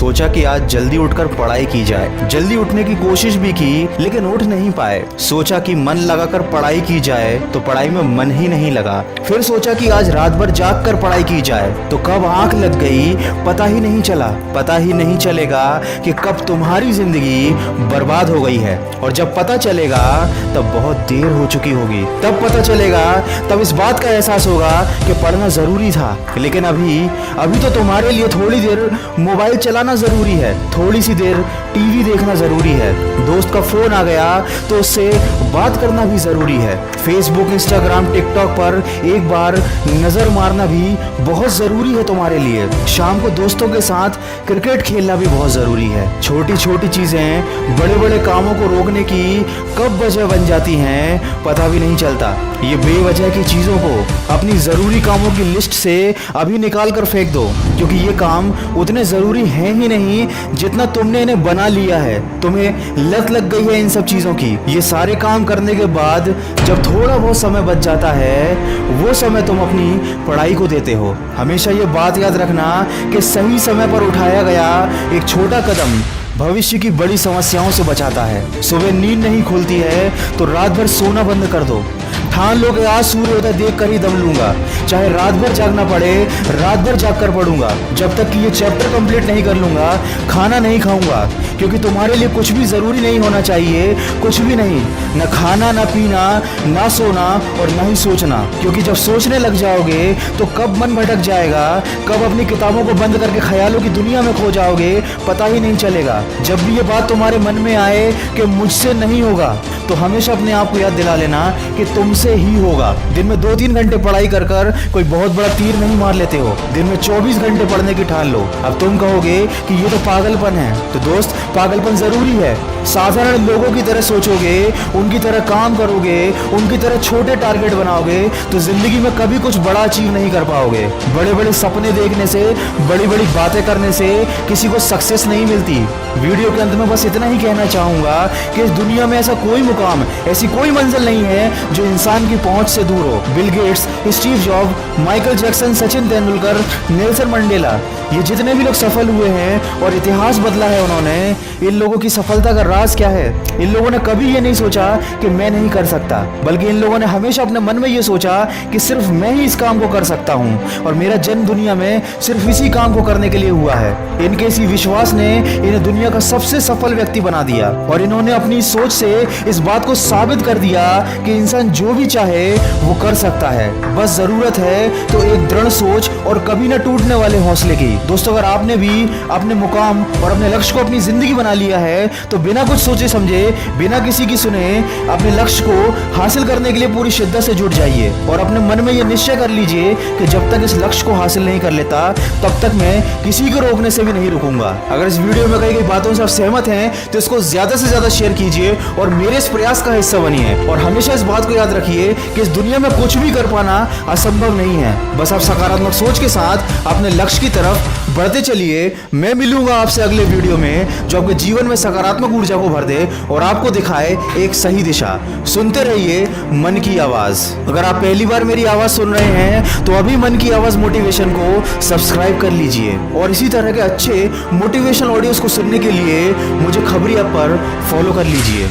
सोचा कि आज जल्दी उठकर पढ़ाई की जाए। जल्दी उठने की कोशिश भी की लेकिन उठ नहीं पाए। सोचा कि मन लगाकर पढ़ाई की जाए तो पढ़ाई में मन ही नहीं लगा। फिर सोचा कि आज रात भर जाग कर पढ़ाई की जाए तो कब आंख लग गई पता ही नहीं चला। पता ही नहीं चलेगा कि कब तुम्हारी जिंदगी बर्बाद हो गई है, और जब पता चलेगा तब बहुत देर हो चुकी होगी। तब पता चलेगा, तब इस बात का एहसास होगा कि पढ़ना जरूरी था। लेकिन अभी तो तुम्हारे लिए थोड़ी देर मोबाइल चलाना जरूरी है, थोड़ी सी देर टीवी देखना जरूरी है, दोस्त का फोन आ गया तो उससे बात करना भी जरूरी है, फेसबुक इंस्टाग्राम टिकटॉक पर एक बार नजर मारना भी बहुत जरूरी है तुम्हारे लिए। शाम को दोस्तों के साथ क्रिकेट खेलना भी बहुत जरूरी है। छोटी छोटी चीजें बड़े बड़े कामों को रोकने की कब वजह बन जाती हैं पता भी नहीं चलता। ये बेवजह की चीजों को अपनी जरूरी कामों की लिस्ट से अभी निकाल कर फेंक दो, क्योंकि ये काम उतने जरूरी हैं ही नहीं जितना तुमने इन्हें बना लिया है। तुम्हें लत लग गई है इन सब चीजों की। ये सारे काम करने के बाद जब थोड़ा बहुत समय बच जाता है वो समय तुम अपनी पढ़ाई को देते हो। हमेशा ये बात याद रखना कि सही समय पर उठाया गया एक छोटा कदम भविष्य की बड़ी समस्याओं से बचाता है। सुबह नींद नहीं खुलती है तो रात भर सोना बंद कर दो। ठान लो कि आज सूर्योदय देख कर ही दम लूंगा, चाहे रात भर जागना पड़े रात भर जाग कर पढ़ूंगा। जब तक कि ये चैप्टर कंप्लीट नहीं कर लूंगा खाना नहीं खाऊंगा, क्योंकि तुम्हारे लिए कुछ भी जरूरी नहीं होना चाहिए, कुछ भी नहीं, न खाना न पीना ना सोना और न ही सोचना। क्योंकि जब सोचने लग जाओगे तो कब मन भटक जाएगा, कब अपनी किताबों को बंद करके ख्यालों की दुनिया में खो जाओगे पता ही नहीं चलेगा। जब भी ये बात तुम्हारे मन में आए कि मुझसे नहीं होगा तो हमेशा अपने आप को याद दिला लेना कि तुमसे ही होगा। दिन में 2-3 घंटे पढ़ाई कर कर कोई बहुत बड़ा तीर नहीं मार लेते हो, दिन में 24 घंटे पढ़ने की ठान लो। अब तुम कहोगे कि ये तो पागलपन है, तो दोस्त पागलपन जरूरी है। साधारण लोगों की तरह सोचोगे, उनकी तरह काम करोगे, उनकी तरह छोटे टारगेट बनाओगे तो जिंदगी में कभी कुछ बड़ा अचीव नहीं कर पाओगे। बड़े बड़े सपने देखने से, बड़ी बड़ी बातें करने से किसी को सक्सेस नहीं मिलती। वीडियो के अंत में बस इतना ही कहना चाहूंगा कि इस दुनिया में ऐसा कोई मुकाम, ऐसी कोई मंजिल नहीं है जो इंसान की पहुंच से दूर हो। Bill Gates, Steve job, Michael Jackson, Sachin Tendulkar, Nelson Mandela, ये जितने भी लोग सफल हुए हैं और इतिहास बदला है उन्होंने, इन लोगों की सफलता का राज क्या है? इन लोगों ने कभी ये नहीं सोचा कि मैं नहीं कर सकता, बल्कि इन लोगों ने हमेशा अपने मन में ये सोचा कि सिर्फ मैं ही इस काम को कर सकता हूँ और मेरा जन्म दुनिया में सिर्फ इसी काम को करने के लिए हुआ है। इनके इसी विश्वास ने इन्हें दुनिया का सबसे सफल व्यक्ति बना दिया और इन्होंने अपनी सोच से इस बात को साबित कर दिया कि इंसान जो भी चाहे वो कर सकता है। बस जरूरत है तो एक दृढ़ सोच और कभी न टूटने वाले हौसले की। दोस्तों, अगर आपने भी अपने मुकाम और अपने लक्ष्य को अपनी जिंदगी बना लिया है तो बिना कुछ सोचे समझे, बिना किसी की सुने अपने लक्ष्य को हासिल करने के लिए पूरी शिद्दत से जुट जाइए और अपने मन में ये निश्चय कर लीजिए कि जब तक इस लक्ष्य को हासिल नहीं कर लेता तब तक मैं किसी को रोकने से भी नहीं रुकूंगा। अगर इस वीडियो में कही गई बातों से आप सहमत हैं तो इसको ज्यादा से ज्यादा शेयर कीजिए और मेरे इस प्रयास का हिस्सा बनिए। और हमेशा इस बात को याद रखिए कि इस दुनिया में कुछ भी कर पाना असंभव नहीं है। बस आप सकारात्मक सोच के साथ अपने लक्ष्य की तरफ बढ़ते चलिए। मैं मिलूंगा आपसे अगले वीडियो में जो आपके जीवन में सकारात्मक ऊर्जा को भर दे और आपको दिखाए एक सही दिशा। सुनते रहिए मन की आवाज। अगर आप पहली बार मेरी आवाज सुन रहे हैं तो अभी मन की आवाज मोटिवेशन को सब्सक्राइब कर लीजिए और इसी तरह के अच्छे मोटिवेशनल ऑडियोज को सुनने के लिए मुझे खबरी ऐप पर फॉलो कर लीजिए।